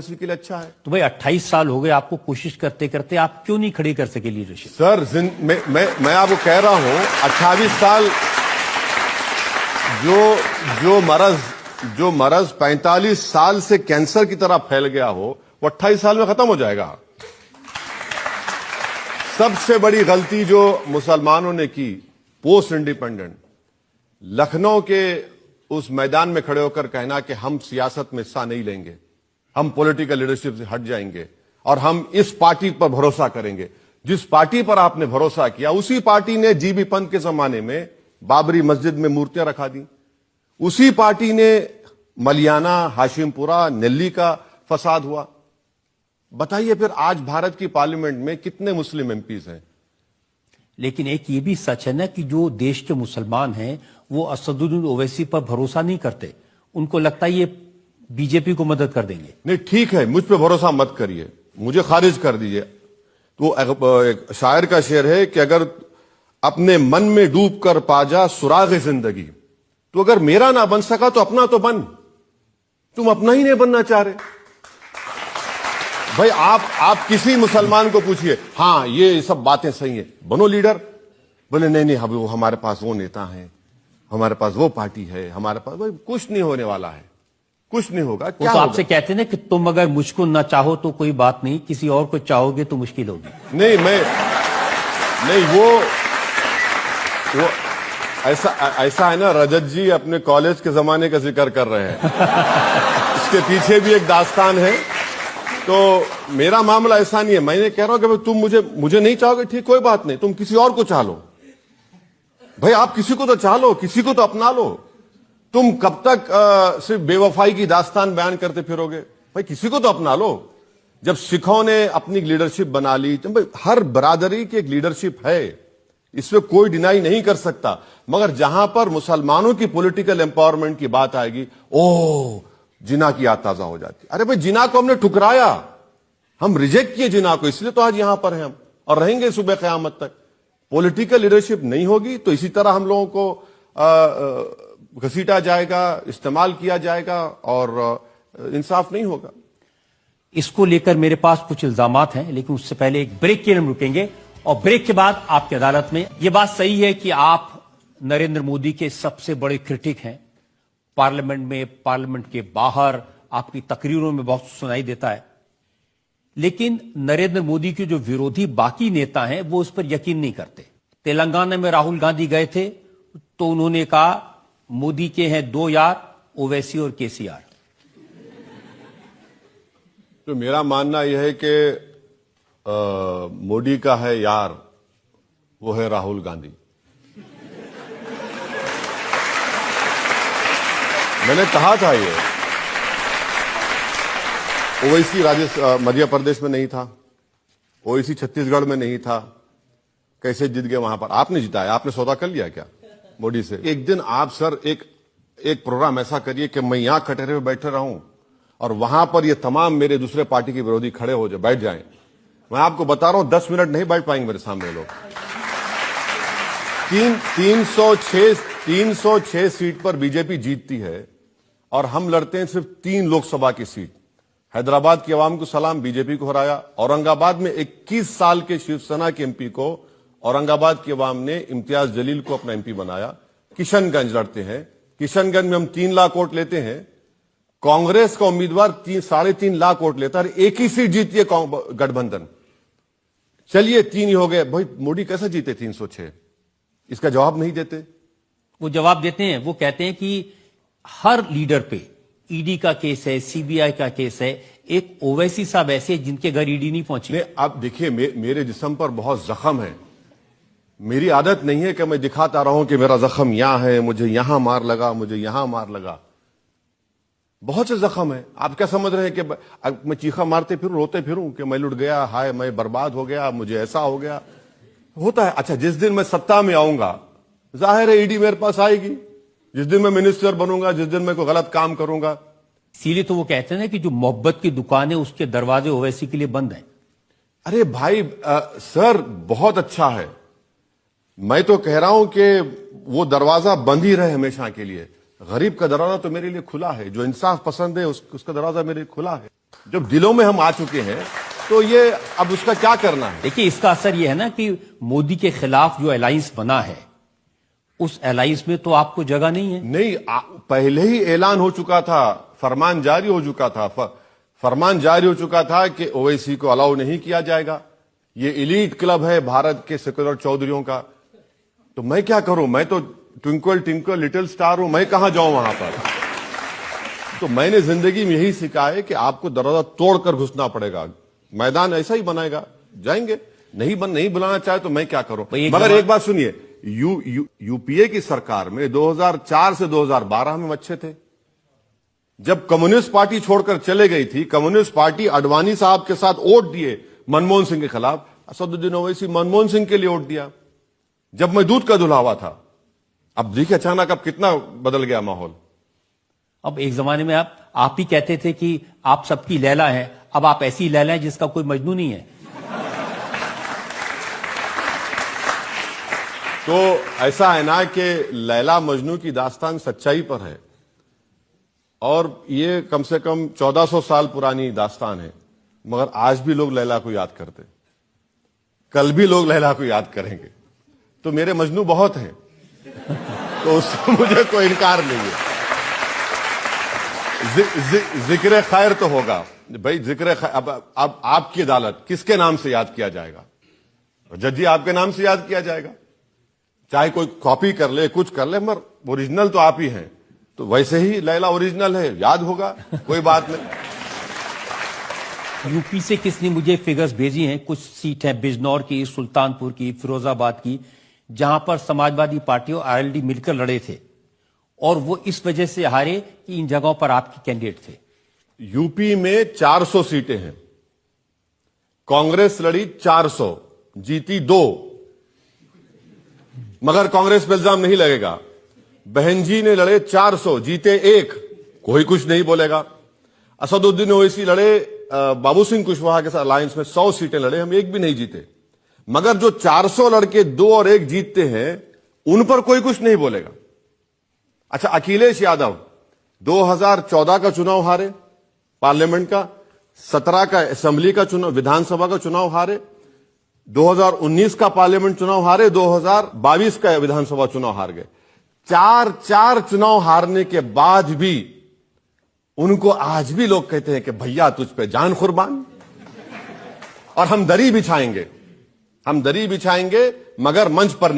के लिए अच्छा है। तो भाई 28 साल हो गए आपको कोशिश करते करते, आप क्यों नहीं खड़ी कर सके लीडरशिप? सर मैं आपको कह रहा हूं 28 साल जो मरज 45 साल से कैंसर की तरह फैल गया हो वो 28 साल में खत्म हो जाएगा। सबसे बड़ी गलती जो मुसलमानों ने की पोस्ट इंडिपेंडेंट, लखनऊ के उस मैदान में खड़े होकर कहना कि हम सियासत में हिस्सा नहीं लेंगे, हम पॉलिटिकल लीडरशिप से हट जाएंगे और हम इस पार्टी पर भरोसा करेंगे। जिस पार्टी पर आपने भरोसा किया उसी पार्टी ने जीबी पंत के जमाने में बाबरी मस्जिद में मूर्तियां रखा दी, उसी पार्टी ने मलियाना, हाशिमपुरा, नेल्ली का फसाद हुआ। बताइए फिर आज भारत की पार्लियामेंट में कितने मुस्लिम एमपीज हैं? लेकिन एक ये भी सच है ना कि जो देश के मुसलमान हैं वो असदुद्दीन ओवैसी पर भरोसा नहीं करते, उनको लगता है ये बीजेपी को मदद कर देंगे। नहीं ठीक है, मुझ पे भरोसा मत करिए, मुझे खारिज कर दीजिए। तो एक शायर का शेर है कि अगर अपने मन में डूब कर पा जा सुराग जिंदगी, तो अगर मेरा ना बन सका तो अपना तो बन। तुम अपना ही नहीं बनना चाह रहे भाई। आप किसी मुसलमान को पूछिए, हाँ ये सब बातें सही है, बनो लीडर। बोले नहीं वो हमारे पास वो नेता हैं, हमारे पास वो पार्टी है, हमारे पास भाई कुछ नहीं होने वाला है, कुछ नहीं होगा। क्या तो आपसे कहते ना कि तुम अगर मुझको ना चाहो तो कोई बात नहीं, किसी और को चाहोगे तो मुश्किल होगी। नहीं वो ऐसा है ना, रजत जी अपने कॉलेज के जमाने का जिक्र कर रहे हैं इसके पीछे भी एक दास्तान है। तो मेरा मामला ऐसा नहीं है, मैंने कह रहा हूं कि तुम मुझे नहीं चाहोगे, ठीक, कोई बात नहीं, तुम किसी और को चाह लो भाई। आप किसी को तो चाह लो, किसी को तो अपना लो। तुम कब तक सिर्फ बेवफाई की दास्तान बयान करते फिरोगे भाई? किसी को तो अपना लो। जब सिखों ने अपनी लीडरशिप बना ली, तो भाई हर बरादरी की एक लीडरशिप है, इसमें कोई डिनाई नहीं कर सकता। मगर जहां पर मुसलमानों की पॉलिटिकल एम्पावरमेंट की बात आएगी, ओह जिना की याद ताजा हो जाती। अरे भाई जिना को हमने ठुकराया, हम रिजेक्ट किए जिना को, इसलिए तो आज यहां पर हैं हम और रहेंगे सुबह क़यामत तक। पॉलिटिकल लीडरशिप नहीं होगी तो इसी तरह हम लोगों को घसीटा जाएगा, इस्तेमाल किया जाएगा और इंसाफ नहीं होगा। इसको लेकर मेरे पास कुछ इल्जामात हैं, लेकिन उससे पहले एक ब्रेक के लिए हम रुकेंगे और ब्रेक के बाद आपकी अदालत में। यह बात सही है कि आप नरेंद्र मोदी के सबसे बड़े क्रिटिक हैं। पार्लियामेंट में, पार्लियामेंट के बाहर आपकी तकरीरों में बहुत सुनाई देता है, लेकिन नरेंद्र मोदी के जो विरोधी बाकी नेता हैं वो उस पर यकीन नहीं करते। तेलंगाना में राहुल गांधी गए थे तो उन्होंने कहा मोदी के हैं दो यार, ओवैसी और केसीआर। तो मेरा मानना यह है कि मोदी का है यार, वो है राहुल गांधी। मैंने कहा था ये, ओवैसी मध्य प्रदेश में नहीं था, ओवैसी छत्तीसगढ़ में नहीं था, कैसे जीत गए वहां पर? आपने जिताया, आपने सौदा कर लिया क्या मोदी से? एक दिन आप सर एक प्रोग्राम ऐसा करिए कि मैं यहां कटहरे में बैठे रहूं और वहां पर ये तमाम मेरे दूसरे पार्टी के विरोधी खड़े हो जाए, बैठ जाएं। मैं आपको बता रहा हूं 10 मिनट नहीं बैठ पाएंगे मेरे सामने लोग। 306 सीट पर बीजेपी जीतती है और हम लड़ते हैं सिर्फ 3 लोकसभा की सीट। हैदराबाद की आवाम को सलाम, बीजेपी को हराया। औरंगाबाद में 21 साल के शिवसेना के एमपी को औरंगाबाद की आवाम ने इम्तियाज जलील को अपना एमपी बनाया। किशनगंज लड़ते हैं, किशनगंज में हम 3 लाख वोट लेते हैं। कांग्रेस का उम्मीदवार 3.5 लाख वोट लेता है, एक ही सीट जीती है गठबंधन। चलिए 3 ही हो गए भाई, मोदी कैसे जीते 306? इसका जवाब नहीं देते। वो जवाब देते हैं, वो कहते हैं कि हर लीडर पे ईडी का केस है, सीबीआई का केस है, एक ओवैसी साहब ऐसे जिनके घर ईडी नहीं पहुंची। आप देखिए मेरे जिस्म पर बहुत जख्म है। मेरी आदत नहीं है कि मैं दिखाता रहूं कि मेरा जख्म यहां है, मुझे यहां मार लगा, मुझे यहां मार लगा। बहुत से जख्म है। आप क्या समझ रहे हैं कि मैं चीखा मारते फिरूं, रोते फिरूं कि मैं लुट गया, हाय मैं बर्बाद हो गया, मुझे ऐसा हो गया? होता है। अच्छा, जिस दिन मैं सत्ता में आऊंगा जाहिर है ईडी मेरे पास आएगी। जिस दिन मैं मिनिस्टर बनूंगा, जिस दिन मैं कोई गलत काम करूंगा। इसीलिए तो वो कहते हैं ना कि जो मोहब्बत की दुकान है उसके दरवाजे ओवैसी के लिए बंद हैं। अरे भाई सर बहुत अच्छा है, मैं तो कह रहा हूं कि वो दरवाजा बंद ही रहे हमेशा के लिए। गरीब का दरवाजा तो मेरे लिए खुला है, जो इंसाफ पसंद है उसका दरवाजा मेरे लिए खुला है। जब दिलों में हम आ चुके हैं तो ये अब उसका क्या करना है? देखिए, इसका असर यह है ना कि मोदी के खिलाफ जो अलायंस बना है, उस अलायंस में तो आपको जगह नहीं है। नहीं, पहले ही ऐलान हो चुका था, फरमान जारी हो चुका था, फरमान जारी हो चुका था कि ओवैसी को अलाउ नहीं किया जाएगा। ये इलीट क्लब है भारत के सेकुलर चौधरियों का। तो मैं क्या करूं? मैं तो ट्विंकल ट्विंकल लिटिल स्टार हूं, मैं कहां जाऊं वहां पर? तो मैंने जिंदगी में यही सीखा है कि आपको दरवाजा तोड़कर घुसना पड़ेगा। मैदान ऐसा ही बनाएगा, जाएंगे। नहीं बुलाना चाहे तो मैं क्या करूं? मगर एक बात सुनिए, यूपीए की सरकार में 2004 से 2012 में अच्छे थे। जब कम्युनिस्ट पार्टी छोड़कर चले गई थी, कम्युनिस्ट पार्टी अडवाणी साहब के साथ वोट दिए मनमोहन सिंह के खिलाफ, असदुद्दीन ओवैसी मनमोहन सिंह के लिए वोट दिया जब मैं दूध का दुल्हावा था। अब देखिए अचानक अब कितना बदल गया माहौल। अब एक जमाने में आप ही कहते थे कि आप सबकी लैला हैं, अब आप ऐसी लैला हैं जिसका कोई मजनू नहीं है। तो ऐसा है ना कि लैला मजनू की दास्तान सच्चाई पर है, और ये कम से कम 1400 साल पुरानी दास्तान है, मगर आज भी लोग लैला को याद करते, कल भी लोग लैला को याद करेंगे। तो मेरे मजनू बहुत हैं, तो उससे मुझे कोई इनकार नहीं है। जिक्र खैर तो होगा भाई, जिक्र खैर। अब आपकी अदालत किसके नाम से याद किया जाएगा? जज जी आपके नाम से याद किया जाएगा, चाहे कोई कॉपी कर ले, कुछ कर ले, मगर ओरिजिनल तो आप ही हैं। तो वैसे ही लैला ओरिजिनल है, याद होगा, कोई बात नहीं। यूपी से किसने मुझे फिगर्स भेजी हैं, कुछ सीट हैं बिजनौर की, सुल्तानपुर की, फिरोजाबाद की, जहां पर समाजवादी पार्टी और आरएलडी मिलकर लड़े थे, और वो इस वजह से हारे कि इन जगहों पर आपके कैंडिडेट थे। यूपी में 400 सीटें हैं, कांग्रेस लड़ी 400, जीती 2, मगर कांग्रेस पे इल्जाम नहीं लगेगा। बहन जी ने लड़े 400, जीते 1, कोई कुछ नहीं बोलेगा। असदुद्दीन ओवैसी लड़े बाबू सिंह कुशवाहा के साथ अलायंस में 100 सीटें लड़े, हम 1 भी नहीं जीते। मगर जो 400 लड़के 2 और 1 जीतते हैं, उन पर कोई कुछ नहीं बोलेगा। अच्छा, अखिलेश यादव 2014 का चुनाव हारे पार्लियामेंट का, 17 का असेंबली का चुनाव, विधानसभा का चुनाव हारे, 2019 का पार्लियामेंट चुनाव हारे, 2022 का विधानसभा चुनाव हार गए। 4 चुनाव हारने के बाद भी उनको आज भी लोग कहते हैं कि भैया तुझ पे जान कुर्बान। और हम दरी बिछाएंगे, मगर मंच पर नहीं।